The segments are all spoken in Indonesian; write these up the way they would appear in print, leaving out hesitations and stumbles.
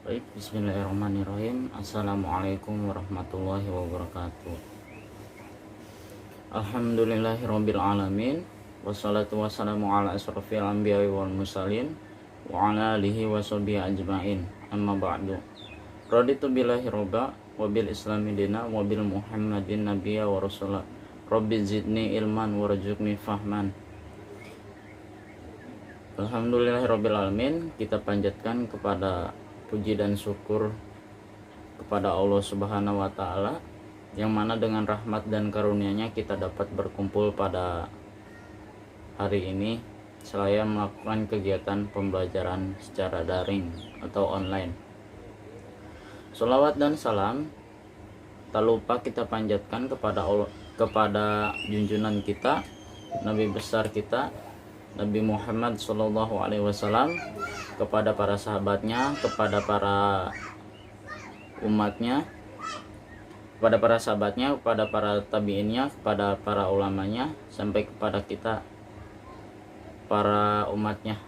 Baik, bismillahirrahmanirrahim. Assalamualaikum warahmatullahi wabarakatuh. Alhamdulillahirabbil alamin. Wassalatu wassalamu ala asrofil anbiya'i wal mursalin wa ala alihi washabihi ajmain. Amma ba'du. Raditu billahi robba wa bil islami dina wa bil muhammadin nabiyya wa rasulah. Rabbi zidni ilman warzuqni fahman. Alhamdulillahirabbil alamin. Kita panjatkan kepada puji dan syukur kepada Allah Subhanahu wa taala, yang mana dengan rahmat dan karunia-Nya kita dapat berkumpul pada hari ini seraya melakukan kegiatan pembelajaran secara daring atau online. Sholawat dan salam tak lupa kita panjatkan kepada Allah, kepada junjungan kita, Nabi besar kita, Nabi Muhammad SAW, kepada para sahabatnya, kepada para umatnya, kepada para sahabatnya, kepada para tabiinnya, kepada para ulamanya, sampai kepada kita, para umatnya.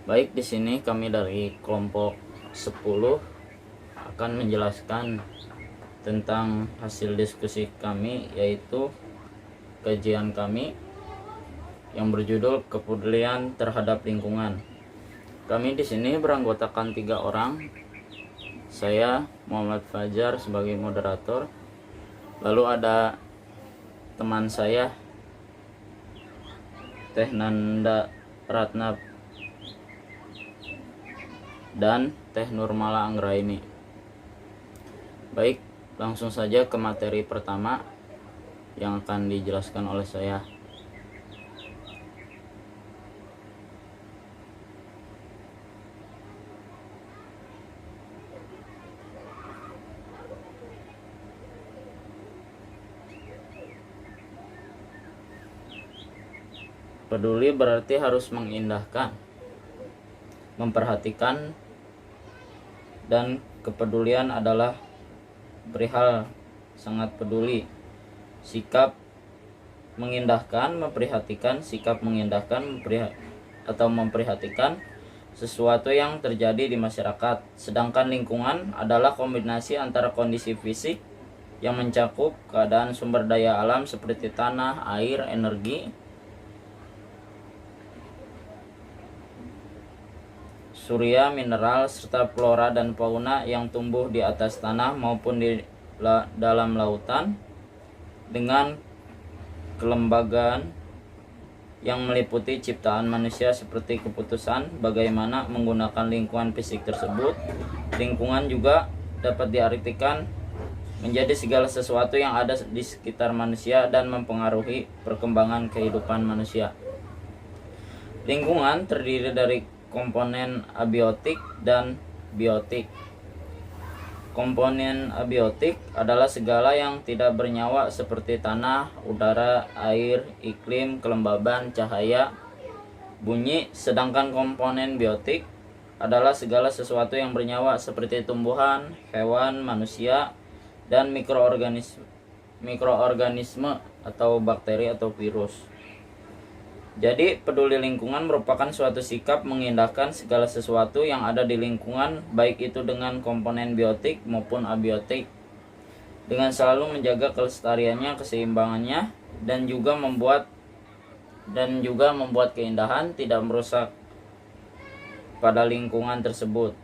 Baik, di sini kami dari kelompok 10 akan menjelaskan tentang hasil diskusi kami, yaitu kajian kami yang berjudul kepedulian terhadap lingkungan. Kami di sini beranggotakan 3 orang. Saya Muhammad Fajar sebagai moderator. Lalu ada teman saya Teh Nanda Ratna dan Teh Nurmala Anggraini. Baik, langsung saja ke materi pertama yang akan dijelaskan oleh saya. Peduli berarti harus mengindahkan, memperhatikan, dan kepedulian adalah perihal sangat peduli. Sikap mengindahkan, memperhatikan, sikap mengindahkan atau memperhatikan sesuatu yang terjadi di masyarakat. Sedangkan lingkungan adalah kombinasi antara kondisi fisik yang mencakup keadaan sumber daya alam seperti tanah, air, energi, surya, mineral, serta flora dan fauna yang tumbuh di atas tanah maupun di dalam lautan, dengan kelembagaan yang meliputi ciptaan manusia seperti keputusan bagaimana menggunakan lingkungan fisik tersebut. Lingkungan juga dapat diartikan menjadi segala sesuatu yang ada di sekitar manusia dan mempengaruhi perkembangan kehidupan manusia. Lingkungan terdiri dari komponen abiotik dan biotik. Komponen abiotik adalah segala yang tidak bernyawa seperti tanah, udara, air, iklim, kelembaban, cahaya, bunyi. Sedangkan komponen biotik adalah segala sesuatu yang bernyawa seperti tumbuhan, hewan, manusia, dan mikroorganisme atau bakteri atau virus. Jadi peduli lingkungan merupakan suatu sikap mengindahkan segala sesuatu yang ada di lingkungan, baik itu dengan komponen biotik maupun abiotik, dengan selalu menjaga kelestariannya, keseimbangannya, dan juga membuat keindahan, tidak merusak pada lingkungan tersebut.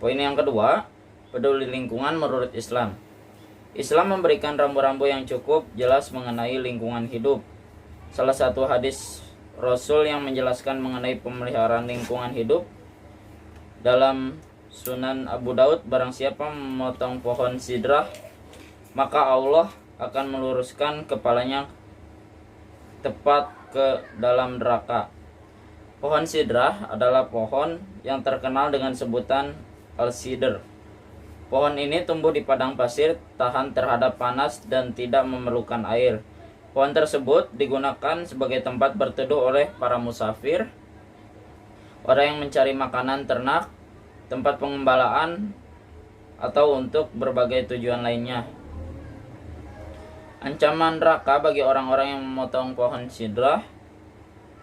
Poin yang kedua, peduli lingkungan menurut Islam. Islam memberikan rambu-rambu yang cukup jelas mengenai lingkungan hidup. Salah satu hadis Rasul yang menjelaskan mengenai pemeliharaan lingkungan hidup dalam Sunan Abu Daud, barang siapa memotong pohon sidrah, maka Allah akan meluruskan kepalanya tepat ke dalam neraka. Pohon sidrah adalah pohon yang terkenal dengan sebutan al-sidr. Pohon ini tumbuh di padang pasir, tahan terhadap panas dan tidak memerlukan air. Pohon tersebut digunakan sebagai tempat berteduh oleh para musafir, orang yang mencari makanan ternak, tempat pengembalaan, atau untuk berbagai tujuan lainnya. Ancaman neraka bagi orang-orang yang memotong pohon sidrah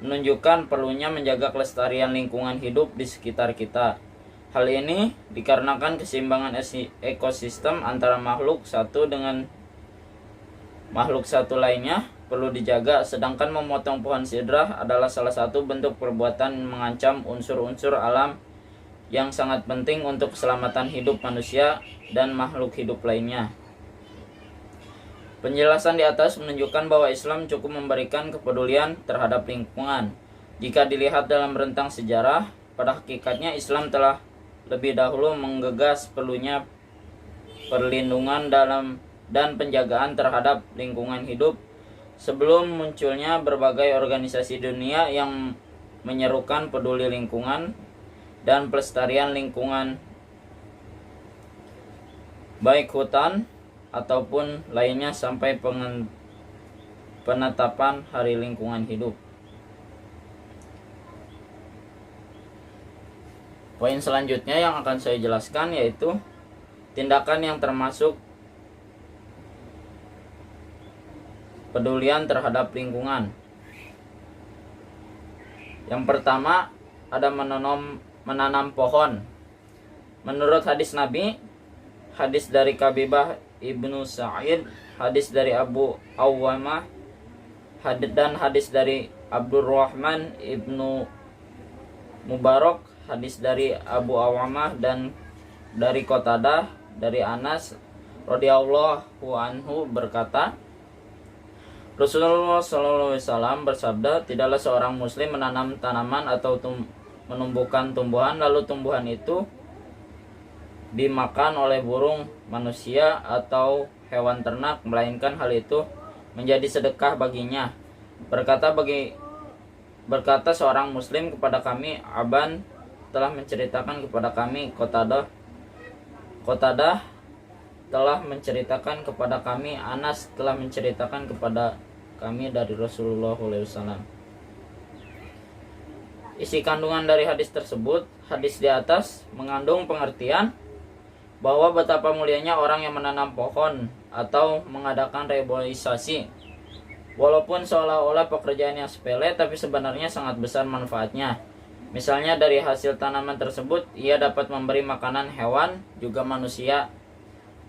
menunjukkan perlunya menjaga kelestarian lingkungan hidup di sekitar kita. Hal ini dikarenakan keseimbangan ekosistem antara makhluk satu dengan makhluk satu lainnya perlu dijaga, sedangkan memotong pohon sidrah adalah salah satu bentuk perbuatan mengancam unsur-unsur alam yang sangat penting untuk keselamatan hidup manusia dan makhluk hidup lainnya. Penjelasan di atas menunjukkan bahwa Islam cukup memberikan kepedulian terhadap lingkungan. Jika dilihat dalam rentang sejarah, pada hakikatnya Islam telah lebih dahulu menggagas perlunya perlindungan dan penjagaan terhadap lingkungan hidup sebelum munculnya berbagai organisasi dunia yang menyerukan peduli lingkungan dan pelestarian lingkungan, baik hutan ataupun lainnya, sampai penetapan Hari Lingkungan Hidup. Poin selanjutnya yang akan saya jelaskan yaitu tindakan yang termasuk pedulian terhadap lingkungan. Yang pertama ada menanam pohon. Menurut hadis Nabi, hadis dari Kabibah Ibnu Sa'id, hadis dari Abu Awwamah, dan hadis dari Abdurrahman Ibnu Mubarak, hadis dari Abu Awwamah dan dari Qatadah dari Anas radhiyallahu anhu berkata, Rasulullah SAW bersabda, tidaklah seorang muslim menanam tanaman atau menumbuhkan tumbuhan lalu tumbuhan itu dimakan oleh burung, manusia atau hewan ternak, melainkan hal itu menjadi sedekah baginya. Berkata seorang muslim kepada kami, Aban telah menceritakan kepada kami, Qatadah telah menceritakan kepada kami, Anas telah menceritakan kepada kami dari Rasulullah SAW. Isi kandungan dari hadis tersebut, hadis di atas mengandung pengertian bahwa betapa mulianya orang yang menanam pohon atau mengadakan reboisasi. Walaupun seolah-olah pekerjaan yang sepele, tapi sebenarnya sangat besar manfaatnya. Misalnya dari hasil tanaman tersebut, ia dapat memberi makanan hewan, juga manusia.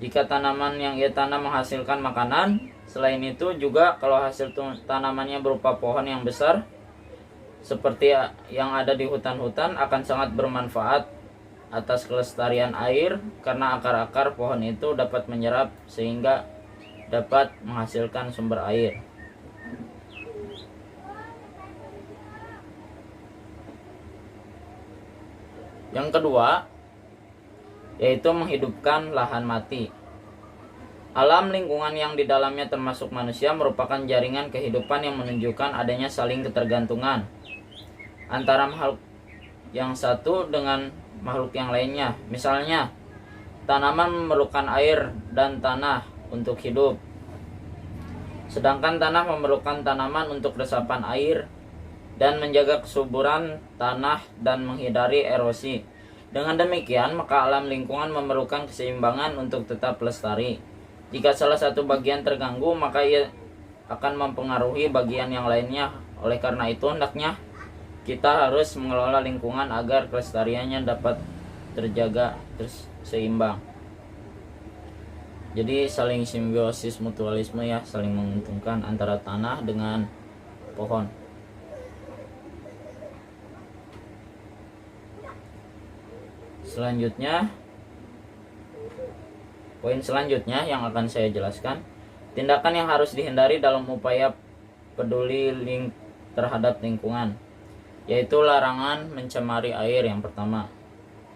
Jika tanaman yang ia tanam menghasilkan makanan, selain itu juga kalau hasil tanamannya berupa pohon yang besar, seperti yang ada di hutan-hutan, akan sangat bermanfaat atas kelestarian air karena akar-akar pohon itu dapat menyerap sehingga dapat menghasilkan sumber air. Yang kedua, yaitu menghidupkan lahan mati. Alam lingkungan yang di dalamnya termasuk manusia merupakan jaringan kehidupan yang menunjukkan adanya saling ketergantungan antara makhluk yang satu dengan makhluk yang lainnya. Misalnya, tanaman memerlukan air dan tanah untuk hidup, sedangkan tanah memerlukan tanaman untuk resapan air dan menjaga kesuburan tanah dan menghindari erosi. Dengan demikian, maka alam lingkungan memerlukan keseimbangan untuk tetap lestari. Jika salah satu bagian terganggu, maka ia akan mempengaruhi bagian yang lainnya. Oleh karena itu, hendaknya kita harus mengelola lingkungan agar kelestariannya dapat terjaga seimbang. Jadi saling simbiosis mutualisme ya, saling menguntungkan antara tanah dengan pohon. Selanjutnya, poin selanjutnya yang akan saya jelaskan, tindakan yang harus dihindari dalam upaya peduli terhadap lingkungan, yaitu larangan mencemari air. Yang pertama,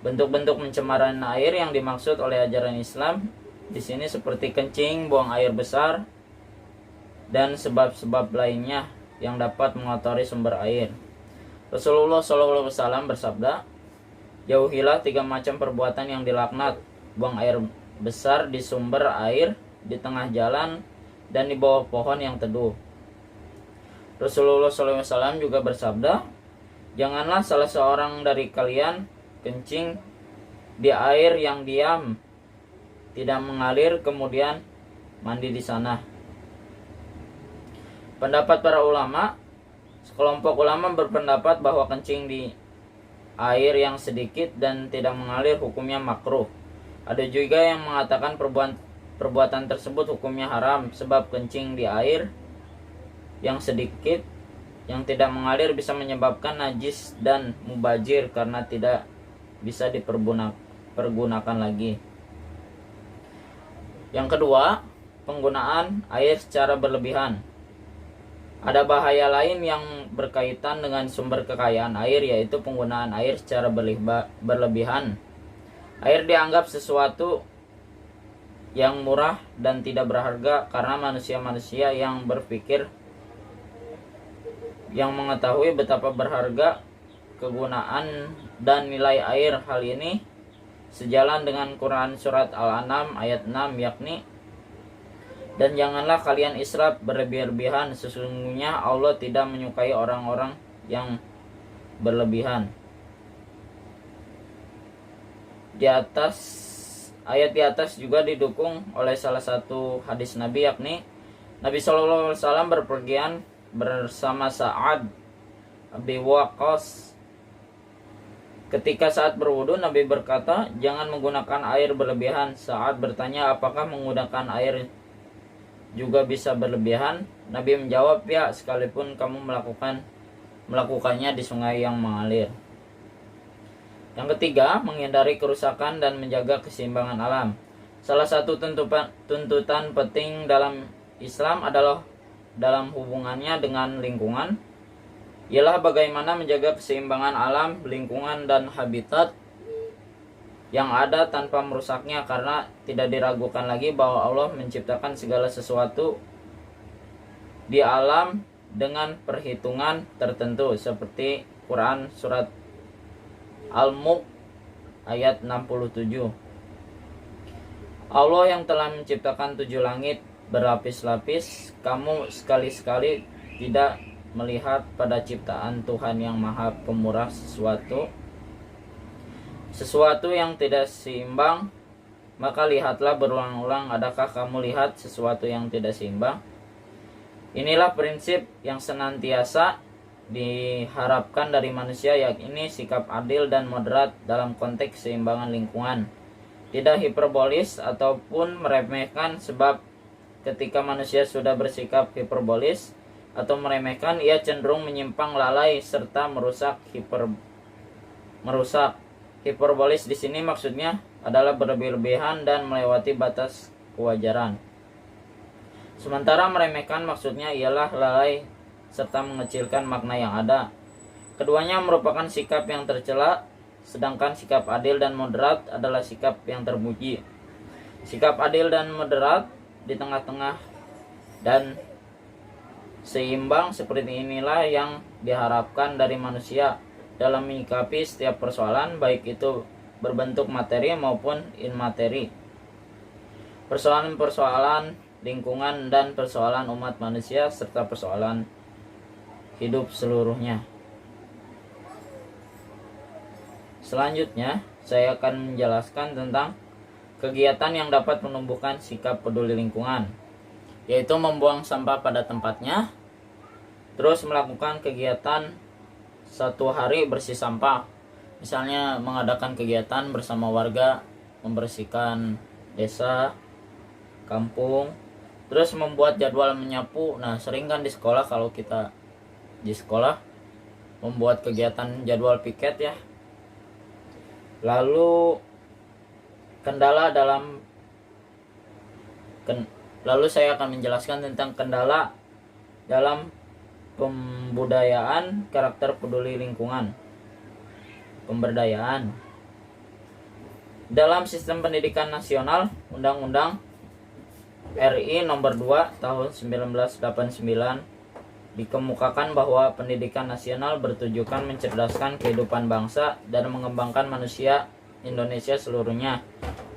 bentuk-bentuk pencemaran air yang dimaksud oleh ajaran Islam di sini seperti kencing, buang air besar, dan sebab-sebab lainnya yang dapat mengotori sumber air. Rasulullah SAW bersabda, jauhilah 3 macam perbuatan yang dilaknat: buang air besar di sumber air, di tengah jalan, dan di bawah pohon yang teduh. Rasulullah SAW juga bersabda, janganlah salah seorang dari kalian kencing di air yang diam, tidak mengalir, kemudian mandi di sana. Pendapat para ulama, Sekelompok ulama berpendapat bahwa kencing di air yang sedikit dan tidak mengalir hukumnya makruh. Ada juga yang mengatakan perbuatan tersebut hukumnya haram, sebab kencing di air yang sedikit yang tidak mengalir bisa menyebabkan najis dan mubazir karena tidak bisa dipergunakan lagi. Yang kedua, penggunaan air secara berlebihan. Ada bahaya lain yang berkaitan dengan sumber kekayaan air, yaitu penggunaan air secara berlebihan. Air dianggap sesuatu yang murah dan tidak berharga karena manusia-manusia yang berpikir, yang mengetahui betapa berharga kegunaan dan nilai air. Hal ini sejalan dengan Quran Surat Al-An'am ayat 6, yakni, dan janganlah kalian israf berlebih-lebihan, sesungguhnya Allah tidak menyukai orang-orang yang berlebihan. Ayat di atas juga didukung oleh salah satu hadis Nabi, yakni Nabi SAW berpergian bersama Sa'ad bin Waqqas. Ketika saat berwudu, Nabi berkata, jangan menggunakan air berlebihan. Sa'ad bertanya, apakah menggunakan air juga bisa berlebihan? Nabi menjawab, ya, sekalipun kamu melakukannya di sungai yang mengalir. Yang ketiga, menghindari kerusakan dan menjaga keseimbangan alam. Salah satu tuntutan penting dalam Islam adalah dalam hubungannya dengan lingkungan, ialah bagaimana menjaga keseimbangan alam, lingkungan, dan habitat yang ada tanpa merusaknya, karena tidak diragukan lagi bahwa Allah menciptakan segala sesuatu di alam dengan perhitungan tertentu, seperti Quran Surat Al-Mulk ayat 67. Allah yang telah menciptakan 7 langit berlapis-lapis, kamu sekali-sekali tidak melihat pada ciptaan Tuhan yang Maha Pemurah sesuatu yang tidak seimbang? Maka lihatlah berulang-ulang, adakah kamu lihat sesuatu yang tidak seimbang? Inilah prinsip yang senantiasa diharapkan dari manusia, yakni sikap adil dan moderat dalam konteks keseimbangan lingkungan. Tidak hiperbolis ataupun meremehkan, sebab ketika manusia sudah bersikap hiperbolis atau meremehkan, ia cenderung menyimpang, lalai, serta merusak. Hiperbolis di sini maksudnya adalah berlebih-lebihan dan melewati batas kewajaran. Sementara meremehkan maksudnya ialah lalai serta mengecilkan makna yang ada. Keduanya merupakan sikap yang tercela, sedangkan sikap adil dan moderat adalah sikap yang terpuji. Sikap adil dan moderat di tengah-tengah dan seimbang seperti inilah yang diharapkan dari manusia dalam menyikapi setiap persoalan, baik itu berbentuk materi maupun inmateri. Persoalan-persoalan lingkungan dan persoalan umat manusia serta persoalan hidup seluruhnya. Selanjutnya, saya akan menjelaskan tentang kegiatan yang dapat menumbuhkan sikap peduli lingkungan, yaitu membuang sampah pada tempatnya, terus melakukan kegiatan satu hari bersih sampah, misalnya mengadakan kegiatan bersama warga membersihkan desa, kampung, terus membuat jadwal menyapu. Nah, sering kan di sekolah, kalau kita di sekolah membuat kegiatan jadwal piket ya. Lalu lalu saya akan menjelaskan tentang kendala dalam pembudayaan karakter peduli lingkungan. Pemberdayaan. Dalam sistem pendidikan nasional, Undang-Undang RI Nomor 2 Tahun 1989 dikemukakan bahwa pendidikan nasional bertujuan mencerdaskan kehidupan bangsa dan mengembangkan manusia Indonesia seluruhnya,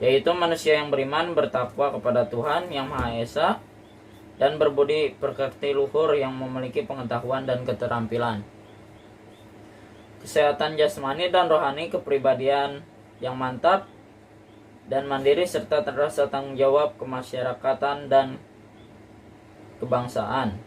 yaitu manusia yang beriman, bertakwa kepada Tuhan Yang Maha Esa, dan berbudi pekerti luhur yang memiliki pengetahuan dan keterampilan, kesehatan jasmani dan rohani, kepribadian yang mantap dan mandiri, serta rasa tanggung jawab kemasyarakatan dan kebangsaan.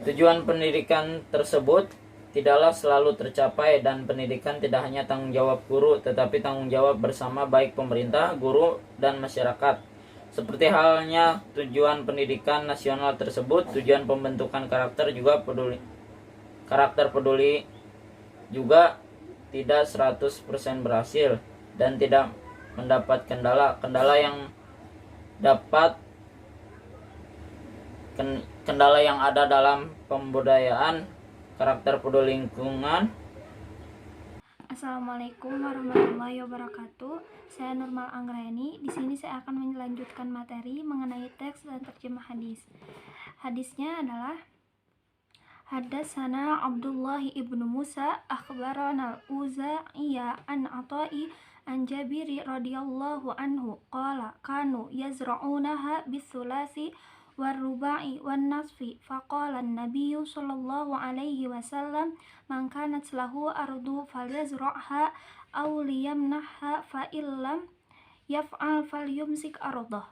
Tujuan pendidikan tersebut tidaklah selalu tercapai, dan pendidikan tidak hanya tanggung jawab guru, tetapi tanggung jawab bersama baik pemerintah, guru, dan masyarakat. Seperti halnya tujuan pendidikan nasional tersebut, tujuan pembentukan karakter peduli juga tidak 100% berhasil dan tidak mendapat kendala yang ada dalam pembudayaan karakter peduli lingkungan. Assalamualaikum warahmatullahi wabarakatuh. Saya Nurmal Anggraeni. Di sini saya akan melanjutkan materi mengenai teks dan terjemah hadis. Hadisnya adalah Haddatsana Abdullah ibnu Musa akhbarana al-Uzaiya an Ata'i an Jabiri radhiyallahu anhu qala kanu yazra'unaha bithulasi warruba'i wan nasfi faqala an-nabiyyu sallallahu alaihi wasallam man kanat lahu ardu falyazra'ha aw liyamnahha fa illam yaf'al falyumsik ardah.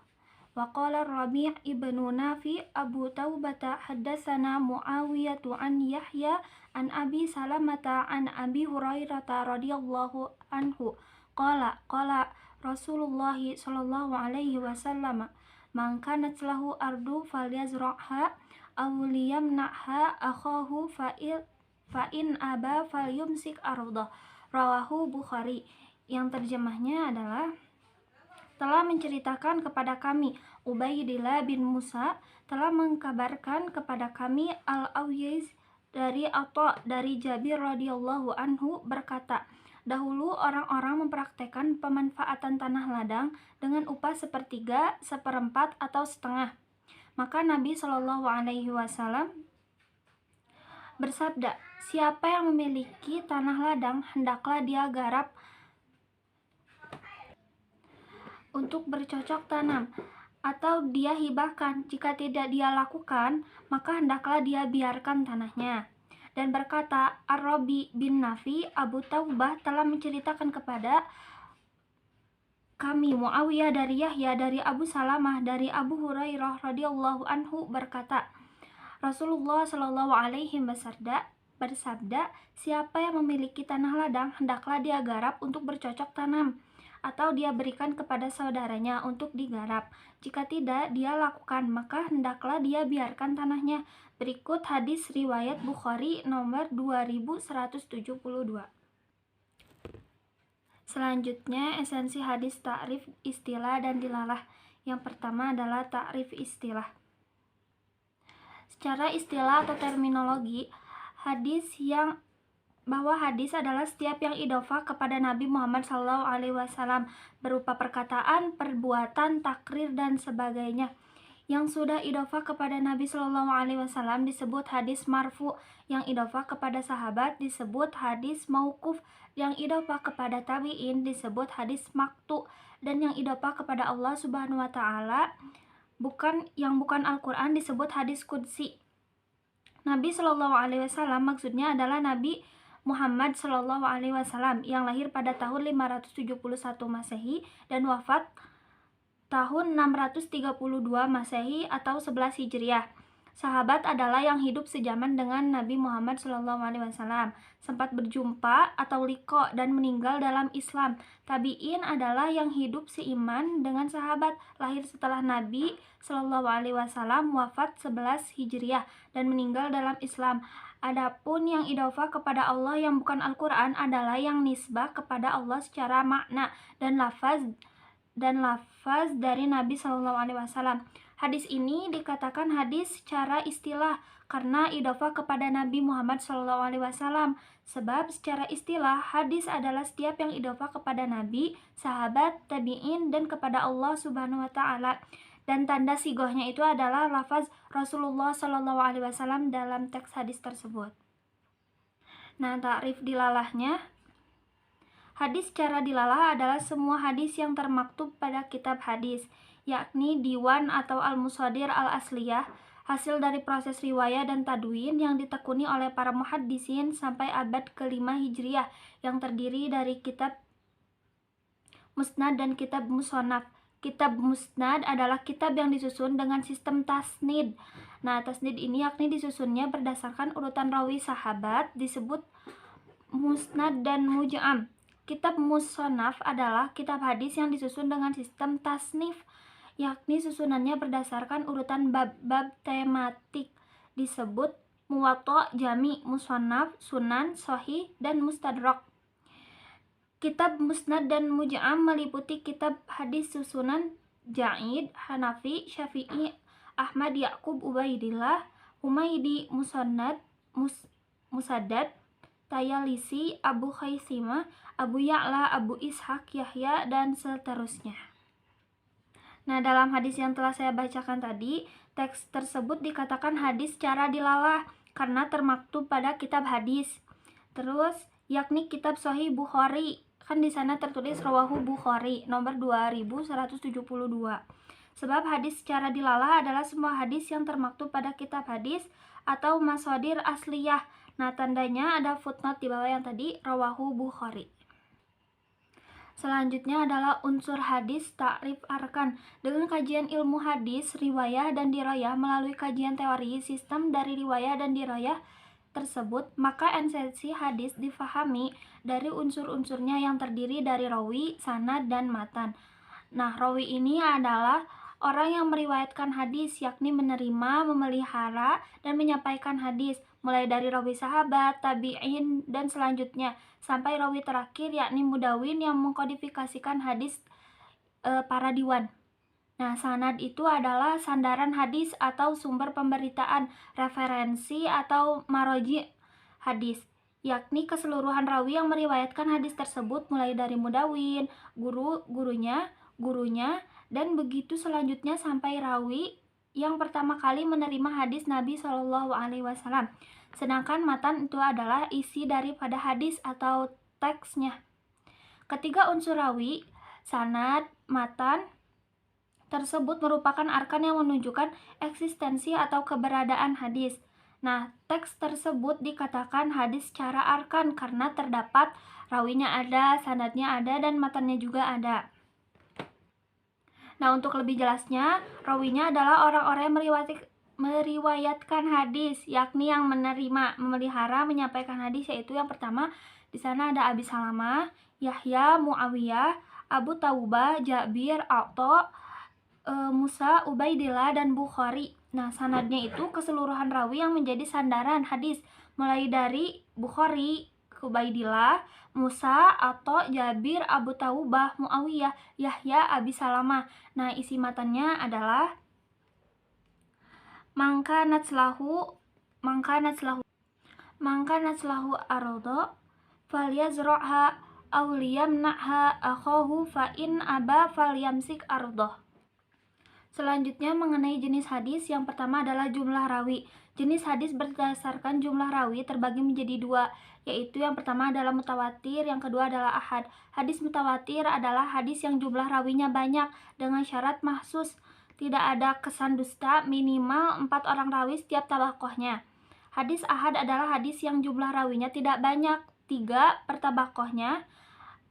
Waqala Rabi' ibnu Nafi Abu Taubata haddatsana Muawiyatu an Yahya an Abi Salamata an Abi Hurairah radhiyallahu anhu qala Rasulullah sallallahu alaihi wasallam man kanat lahu ardu falyazra'ha aw liyamna'ha akhahu fa in aba falyumsik ardah. Rawahu Bukhari. Yang terjemahnya adalah telah menceritakan kepada kami Ubaidillah bin Musa telah mengkabarkan kepada kami Al-Awyiz dari Atha dari Jabir radhiyallahu anhu berkata, dahulu orang-orang mempraktekkan pemanfaatan tanah ladang dengan upah sepertiga, seperempat, atau setengah. Maka Nabi Shallallahu Alaihi Wasallam bersabda, siapa yang memiliki tanah ladang hendaklah dia garap untuk bercocok tanam, atau dia hibahkan. Jika tidak dia lakukan, maka hendaklah dia biarkan tanahnya. Dan berkata, Ar-Rabi bin Nafi Abu Taubah telah menceritakan kepada kami Muawiyah dari Yahya dari Abu Salamah dari Abu Hurairah radhiyallahu anhu berkata, Rasulullah shallallahu alaihi bersabda, siapa yang memiliki tanah ladang hendaklah dia garap untuk bercocok tanam, atau dia berikan kepada saudaranya untuk digarap. Jika tidak dia lakukan, maka hendaklah dia biarkan tanahnya. Berikut hadis riwayat Bukhari nomor 2172. Selanjutnya esensi hadis, takrif, istilah, dan dilalah. Yang pertama adalah takrif istilah. Secara istilah atau terminologi, bahwa hadis adalah setiap yang idhofah kepada Nabi Muhammad SAW berupa perkataan, perbuatan, takrir, dan sebagainya. Yang sudah idhofah kepada Nabi SAW disebut hadis marfu, yang idhofah kepada sahabat disebut hadis mauquf, yang idhofah kepada tabi'in disebut hadis maktu, dan yang idhofah kepada Allah Subhanahu wa Ta'ala bukan Al-Quran disebut hadis qudsi. Nabi SAW maksudnya adalah Nabi Muhammad Shallallahu Alaihi Wasallam yang lahir pada tahun 571 Masehi dan wafat tahun 632 Masehi atau 11 Hijriah. Sahabat adalah yang hidup sejaman dengan Nabi Muhammad SAW, sempat berjumpa atau liqa dan meninggal dalam Islam. Tabi'in adalah yang hidup seiman dengan sahabat, lahir setelah Nabi SAW wafat 11 Hijriah dan meninggal dalam Islam. Adapun yang idhofah kepada Allah yang bukan Al-Quran adalah yang nisbah kepada Allah secara makna dan lafaz dari Nabi SAW. Hadis ini dikatakan hadis secara istilah karena idhofah kepada Nabi Muhammad SAW. Sebab secara istilah hadis adalah setiap yang idhofah kepada Nabi, sahabat, tabi'in, dan kepada Allah Subhanahu wa Ta'ala. Dan tanda sigohnya itu adalah lafaz Rasulullah SAW dalam teks hadis tersebut. Nah, takrif dilalahnya. Hadis secara dilalah adalah semua hadis yang termaktub pada kitab hadis, yakni diwan atau al-musadir al-asliyah, hasil dari proses riwayah dan tadwin yang ditekuni oleh para muhaddisin sampai abad ke-5 Hijriah, yang terdiri dari kitab musnad dan kitab musonaf. Kitab musnad adalah kitab yang disusun dengan sistem tasnid Nah, tasnid ini yakni disusunnya berdasarkan urutan rawi sahabat, disebut musnad dan muj'am. Kitab musonaf adalah kitab hadis yang disusun dengan sistem tasnif, yakni susunannya berdasarkan urutan bab-bab tematik, disebut muwatta, jami, musonaf, sunan, sahih, dan mustadrak. Kitab musnad dan muj'am meliputi kitab hadis susunan Ja'id, Hanafi, Syafi'i, Ahmad, Ya'qub, Ubaidillah, Humaydi, Musaddad, Tayalisi, Abu Khaisimah, Abu Ya'la, Abu Ishaq, Yahya, dan seterusnya. Nah, dalam hadis yang telah saya bacakan tadi, teks tersebut dikatakan hadis secara dilalah karena termaktub pada kitab hadis. Terus, yakni kitab Sahih Bukhari. Kan di sana tertulis Rawahu Bukhari nomor 2172. Sebab hadis secara dilalah adalah semua hadis yang termaktub pada kitab hadis atau mashadir asliyah. Nah, tandanya ada footnote di bawah yang tadi, Rawahu Bukhari. Selanjutnya adalah unsur hadis ta'rif arkan. Dengan kajian ilmu hadis, riwayah dan dirayah melalui kajian teori sistem dari riwayah dan dirayah tersebut, maka esensi hadis difahami dari unsur-unsurnya yang terdiri dari rawi, sanad, dan matan. Nah, rawi ini adalah orang yang meriwayatkan hadis, yakni menerima, memelihara, dan menyampaikan hadis, mulai dari rawi sahabat, tabi'in, dan selanjutnya, sampai rawi terakhir, yakni mudawin yang mengkodifikasikan hadis para diwan. Nah, sanad itu adalah sandaran hadis atau sumber pemberitaan, referensi atau maroji hadis, yakni keseluruhan rawi yang meriwayatkan hadis tersebut mulai dari mudawin, gurunya, dan begitu selanjutnya sampai rawi yang pertama kali menerima hadis Nabi Shallallahu Alaihi Wasallam. Sedangkan matan itu adalah isi daripada hadis atau teksnya. Ketiga unsur rawi, sanad, matan tersebut merupakan arkan yang menunjukkan eksistensi atau keberadaan hadis. Nah, teks tersebut dikatakan hadis secara arkan karena terdapat rawinya ada, sanadnya ada, dan matannya juga ada. Nah, untuk lebih jelasnya, rawinya adalah orang-orang yang meriwayatkan hadis, yakni yang menerima, memelihara, menyampaikan hadis, yaitu yang pertama di sana ada Abi Salamah, Yahya, Muawiyah, Abu Taubah, Jabir, Atha, Musa, Ubaidillah, dan Bukhari. Nah, sanadnya itu keseluruhan rawi yang menjadi sandaran hadis, mulai dari Bukhari, Ubaidillah, Musa, Atha, Jabir, Abu Taubah, Muawiyah, Yahya, Abi Salamah. Nah, isi matanya adalah mangka natslahu ardo falyazra'ha aw liyamna'ha akhahu fa in aba falyamsik ardoh. Selanjutnya mengenai jenis hadis, yang pertama adalah jumlah rawi. Jenis hadis berdasarkan jumlah rawi terbagi menjadi dua, yaitu yang pertama adalah mutawatir, yang kedua adalah ahad. Hadis mutawatir adalah hadis yang jumlah rawinya banyak dengan syarat mahsus, tidak ada kesan dusta, minimal 4 orang rawi setiap tabakohnya. Hadis ahad adalah hadis yang jumlah rawinya tidak banyak, 3 per tabakohnya,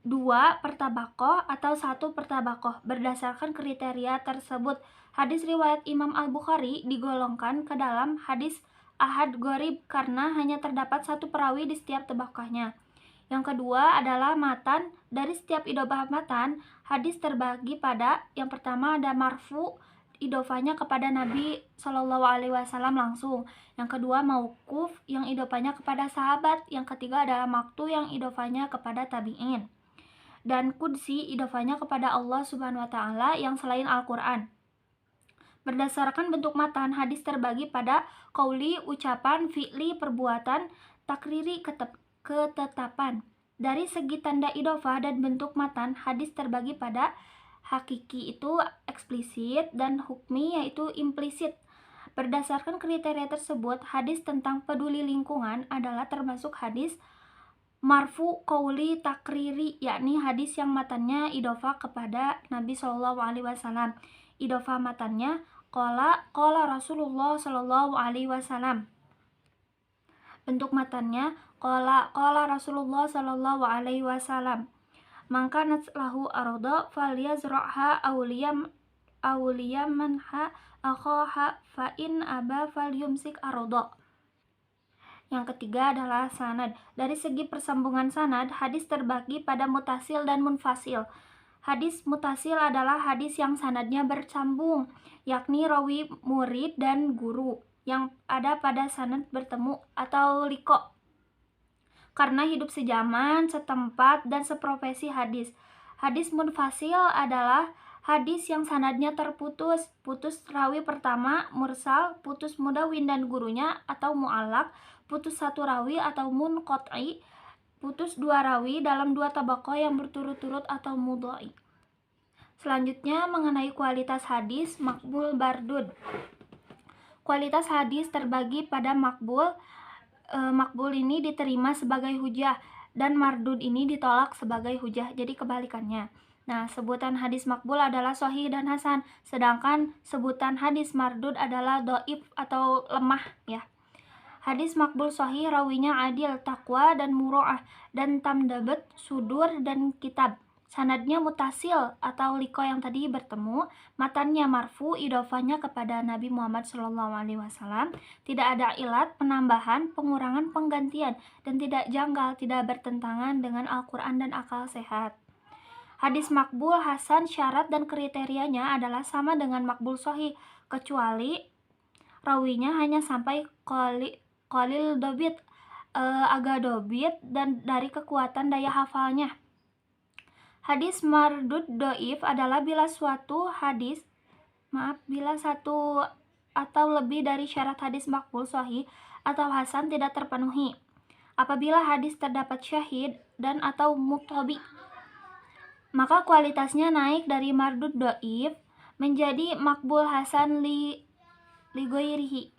2 per tabakoh, atau 1 per tabakoh. Berdasarkan kriteria tersebut, hadis riwayat Imam Al-Bukhari digolongkan ke dalam hadis ahad gharib karena hanya terdapat 1 perawi di setiap tabakohnya. Yang kedua adalah matan. Dari setiap idofah matan, hadis terbagi pada yang pertama ada marfu, idofahnya kepada Nabi Shallallahu Alaihi Wasallam langsung. Yang kedua mauquf, yang idofahnya kepada sahabat. Yang ketiga adalah maktu, yang idofahnya kepada tabi'in. Dan kudsi, idofahnya kepada Allah Subhanahu wa Ta'ala yang selain Al-Quran. Berdasarkan bentuk matan, hadis terbagi pada qauli, ucapan, fi'li, perbuatan, takriri, ketetapan. Dari segi tanda idofah dan bentuk matan, hadis terbagi pada hakiki itu eksplisit dan hukmi yaitu implisit. Berdasarkan kriteria tersebut, hadis tentang peduli lingkungan adalah termasuk hadis marfu, qauli, takriri, yakni hadis yang matannya idofah kepada Nabi Shallallahu Alaihi Wasallam. Idofah matannya qala Rasulullah Shallallahu Alaihi Wasallam. Bentuk matannya qala Rasulullah Shallallahu Alaihi Wasallam. Maka natslahu arda falyazra'ha awliya manha akhaha fa in aba falyumsik ardo. Yang ketiga adalah sanad. Dari segi persambungan sanad, hadis terbagi pada mutasil dan munfasil. Hadis mutasil adalah hadis yang sanadnya bersambung, yakni rawi, murid, dan guru yang ada pada sanad bertemu atau liko, karena hidup sejaman, setempat, dan seprofesi hadis. Hadis munfasil adalah hadis yang sanadnya terputus, putus rawi pertama, mursal, putus mudawin dan gurunya atau mu'allaq, putus satu rawi atau munqati, putus dua rawi dalam dua tabaqah yang berturut-turut atau mudha'i. Selanjutnya mengenai kualitas hadis makbul bardud. Kualitas hadis terbagi pada makbul. Makbul ini diterima sebagai hujah dan mardud ini ditolak sebagai hujah. Jadi kebalikannya. Nah, sebutan hadis makbul adalah sahih dan hasan, sedangkan sebutan hadis mardud adalah dhaif atau lemah ya. Hadis makbul sahih rawinya adil, taqwa dan muro'ah dan tamdabat, sudur dan kitab. Sanadnya mutasil atau liko yang tadi bertemu, matannya marfu, idofahnya kepada Nabi Muhammad SAW, tidak ada ilat, penambahan, pengurangan, penggantian, dan tidak janggal, tidak bertentangan dengan Al-Quran dan akal sehat. Hadis makbul hasan syarat dan kriterianya adalah sama dengan makbul sahih, kecuali rawinya hanya sampai qalil dobit, agak dobit dan dari kekuatan daya hafalnya. Hadis mardud doif adalah bila satu atau lebih dari syarat hadis makbul sahih atau hasan tidak terpenuhi. Apabila hadis terdapat syahid dan atau muqtabi, maka kualitasnya naik dari mardud doif menjadi makbul hasan li ghairihi.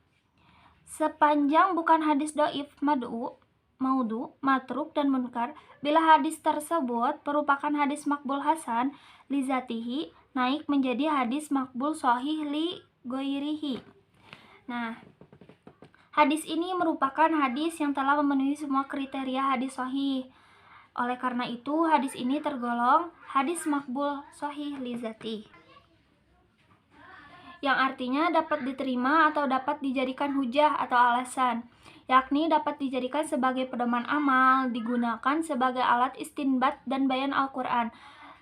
Sepanjang bukan hadis doif, maudhu, matruk, dan munkar, bila hadis tersebut merupakan hadis makbul hasan li zatihi, naik menjadi hadis makbul sahih li ghairihi. Nah, hadis ini merupakan hadis yang telah memenuhi semua kriteria hadis sahih. Oleh karena itu, hadis ini tergolong hadis makbul sahih li zatihi, yang artinya dapat diterima atau dapat dijadikan hujah atau alasan, yakni dapat dijadikan sebagai pedoman amal, digunakan sebagai alat istinbat dan bayan Al-Quran,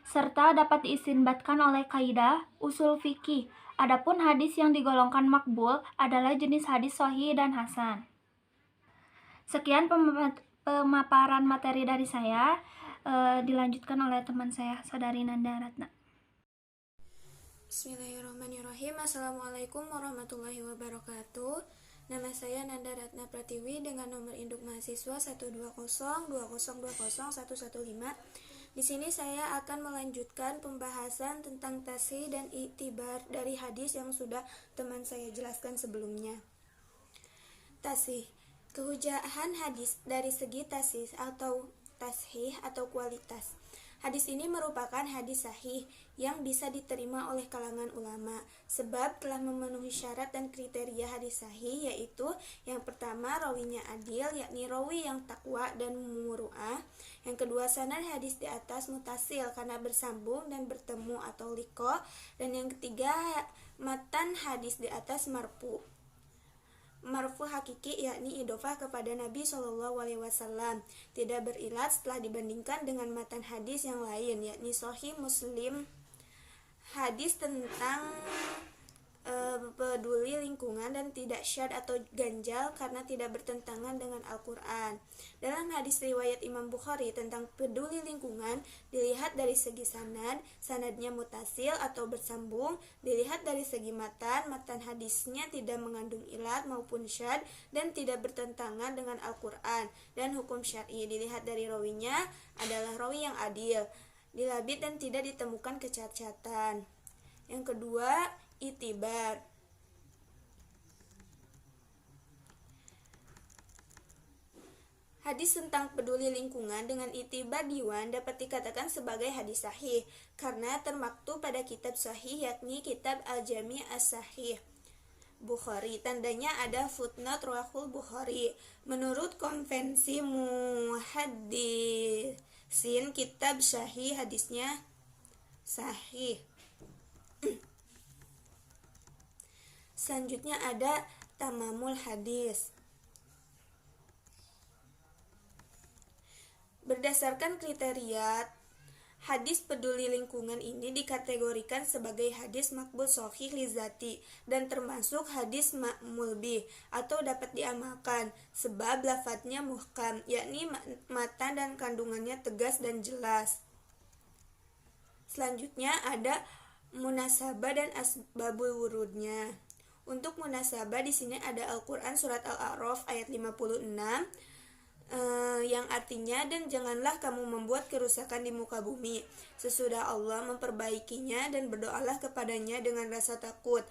serta dapat diistinbatkan oleh kaidah usul fikih. Adapun hadis yang digolongkan makbul adalah jenis hadis sahih dan hasan. Sekian pemaparan materi dari saya, dilanjutkan oleh teman saya, Saudari Nanda Ratna. Bismillahirrahmanirrahim. Assalamualaikum warahmatullahi wabarakatuh. Nama saya Nanda Ratna Pratiwi dengan nomor induk mahasiswa 12020201115. Di sini saya akan melanjutkan pembahasan tentang tasih dan iktibar dari hadis yang sudah teman saya jelaskan sebelumnya. Tasih, kehujahan hadis dari segi tasih atau tashih atau kualitas. Hadis ini merupakan hadis sahih yang bisa diterima oleh kalangan ulama sebab telah memenuhi syarat dan kriteria hadis sahih, yaitu yang pertama rawinya adil, yakni rawi yang takwa dan muru'ah. Yang kedua, sanad hadis di atas mutasil karena bersambung dan bertemu atau liko. Dan yang ketiga, matan hadis di atas marfu hakiki, yakni idofah kepada Nabi SAW, tidak berilat setelah dibandingkan dengan matan hadis yang lain, yakni Sahih Muslim, hadis tentang peduli lingkungan dan tidak syad atau ganjal karena tidak bertentangan dengan Al-Quran. Dalam hadis riwayat Imam Bukhari tentang peduli lingkungan, dilihat dari segi sanadnya mutasil atau bersambung, dilihat dari segi matan hadisnya tidak mengandung ilat maupun syad dan tidak bertentangan dengan Al-Quran. Dan hukum syar'i dilihat dari rawinya adalah rawi yang adil, dilabit dan tidak ditemukan kecacatan. Yang kedua, itibar. Hadis tentang peduli lingkungan dengan itibar diwan dapat dikatakan sebagai hadis sahih karena termaktub pada kitab sahih, yakni kitab Al-Jami' As-Sahih Bukhari. Tandanya ada footnote Rawahul Bukhari. Menurut konvensi muhaddisin, kitab sahih hadisnya sahih. Selanjutnya ada tamamul hadis. Berdasarkan kriteria, hadis peduli lingkungan ini dikategorikan sebagai hadis makbul sahih lizati dan termasuk hadis ma'mul bih atau dapat diamalkan sebab lafadznya muhkam, yakni matan dan kandungannya tegas dan jelas. Selanjutnya ada munasabah dan asbabul wurudnya. Untuk munasabah di sini ada Al-Qur'an surat Al-A'raf ayat 56 yang artinya, dan janganlah kamu membuat kerusakan di muka bumi sesudah Allah memperbaikinya, dan berdoalah kepadanya dengan rasa takut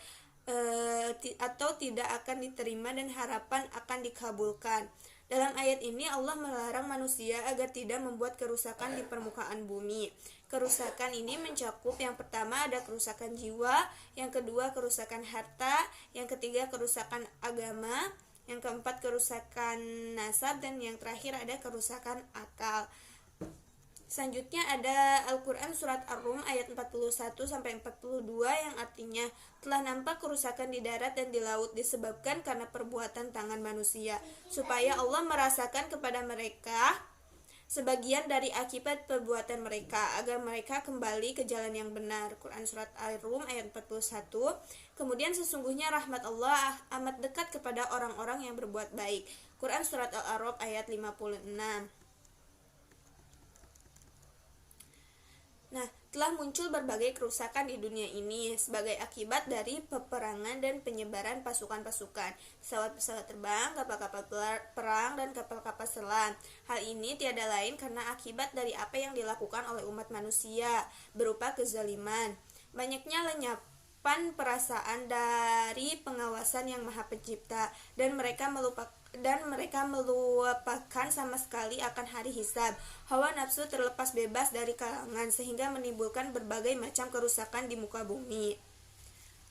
atau tidak akan diterima dan harapan akan dikabulkan. Dalam ayat ini Allah melarang manusia agar tidak membuat kerusakan di permukaan bumi. Kerusakan ini mencakup, yang pertama ada kerusakan jiwa, yang kedua kerusakan harta, yang ketiga kerusakan agama, yang keempat kerusakan nasab, dan yang terakhir ada kerusakan akal. Selanjutnya ada Al-Qur'an surat Ar-Rum ayat 41-42 yang artinya, telah nampak kerusakan di darat dan di laut disebabkan karena perbuatan tangan manusia, supaya Allah merasakan kepada mereka sebagian dari akibat perbuatan mereka, agar mereka kembali ke jalan yang benar. Quran surat Ar-Rum ayat 41. Kemudian sesungguhnya rahmat Allah amat dekat kepada orang-orang yang berbuat baik. Quran surat Al-A'raf ayat 56. Nah, telah muncul berbagai kerusakan di dunia ini sebagai akibat dari peperangan dan penyebaran pasukan-pasukan, pesawat-pesawat terbang, kapal-kapal perang, dan kapal-kapal selam. Hal ini tiada lain karena akibat dari apa yang dilakukan oleh umat manusia berupa kezaliman, banyaknya lenyapkan perasaan dari pengawasan yang Maha Pencipta, dan mereka melupakan sama sekali akan hari hisab. Hawa nafsu terlepas bebas dari kalangan sehingga menimbulkan berbagai macam kerusakan di muka bumi.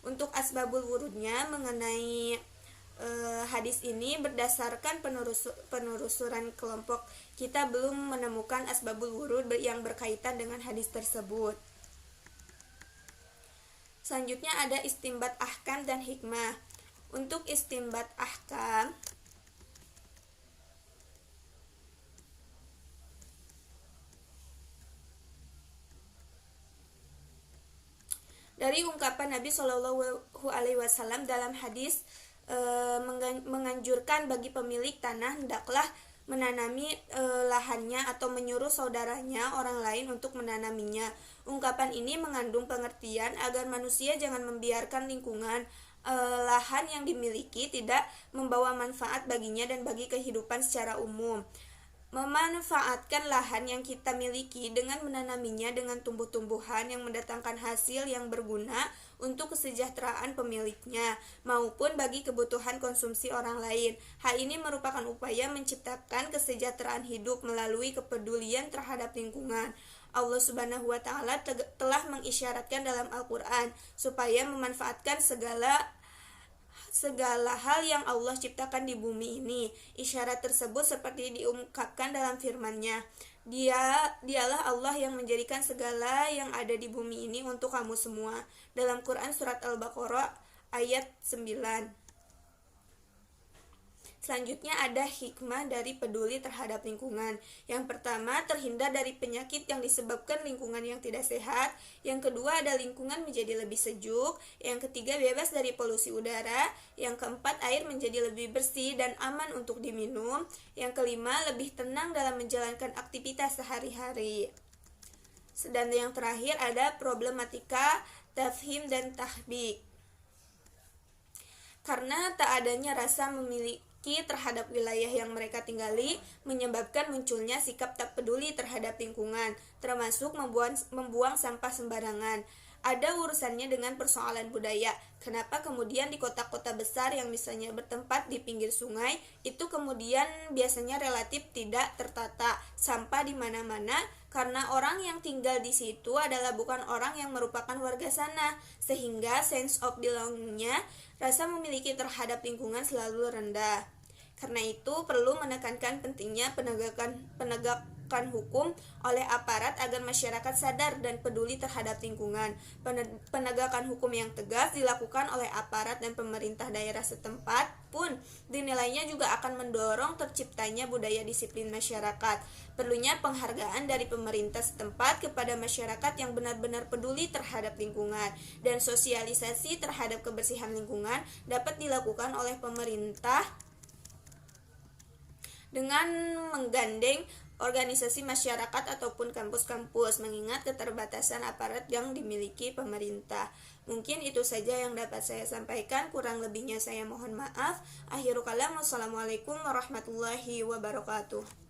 Untuk asbabul wurudnya mengenai hadis ini berdasarkan penelusuran kelompok, kita belum menemukan asbabul wurud yang berkaitan dengan hadis tersebut. Selanjutnya ada istimbat ahkam dan hikmah. Untuk istimbat ahkam, dari ungkapan Nabi Shallallahu Alaihi Wasallam dalam hadis menganjurkan bagi pemilik tanah hendaklah menanami lahannya atau menyuruh saudaranya orang lain untuk menanaminya. Ungkapan ini mengandung pengertian agar manusia jangan membiarkan lingkungan lahan yang dimiliki tidak membawa manfaat baginya dan bagi kehidupan secara umum. Memanfaatkan lahan yang kita miliki dengan menanaminya dengan tumbuh-tumbuhan yang mendatangkan hasil yang berguna untuk kesejahteraan pemiliknya maupun bagi kebutuhan konsumsi orang lain. Hal ini merupakan upaya menciptakan kesejahteraan hidup melalui kepedulian terhadap lingkungan. Allah Subhanahu wa Ta'ala telah mengisyaratkan dalam Al-Quran supaya memanfaatkan segala hal yang Allah ciptakan di bumi ini. Isyarat tersebut seperti diungkapkan dalam firman-Nya, Dialah Allah yang menjadikan segala yang ada di bumi ini untuk kamu semua. Dalam Quran surat Al-Baqarah ayat 9. Selanjutnya ada hikmah dari peduli terhadap lingkungan. Yang pertama, terhindar dari penyakit yang disebabkan lingkungan yang tidak sehat. Yang kedua, ada lingkungan menjadi lebih sejuk. Yang ketiga, bebas dari polusi udara. Yang keempat, air menjadi lebih bersih dan aman untuk diminum. Yang kelima, lebih tenang dalam menjalankan aktivitas sehari-hari. Dan yang terakhir ada problematika tafhim dan tahbik. Karena tak adanya rasa memiliki terhadap wilayah yang mereka tinggali menyebabkan munculnya sikap tak peduli terhadap lingkungan, termasuk membuang sampah sembarangan. Ada urusannya dengan persoalan budaya. Kenapa kemudian di kota-kota besar yang misalnya bertempat di pinggir sungai itu kemudian biasanya relatif tidak tertata, sampah di mana-mana, karena orang yang tinggal di situ adalah bukan orang yang merupakan warga sana, sehingga sense of belonging-nya, rasa memiliki terhadap lingkungan selalu rendah. Karena itu perlu menekankan pentingnya penegakan hukum oleh aparat agar masyarakat sadar dan peduli terhadap lingkungan. Penegakan hukum yang tegas dilakukan oleh aparat dan pemerintah daerah setempat pun dinilainya juga akan mendorong terciptanya budaya disiplin masyarakat. Perlunya penghargaan dari pemerintah setempat kepada masyarakat yang benar-benar peduli terhadap lingkungan, dan sosialisasi terhadap kebersihan lingkungan dapat dilakukan oleh pemerintah dengan menggandeng organisasi masyarakat ataupun kampus-kampus, mengingat keterbatasan aparat yang dimiliki pemerintah. Mungkin itu saja yang dapat saya sampaikan, kurang lebihnya saya mohon maaf. Akhirul kalam, wassalamualaikum warahmatullahi wabarakatuh.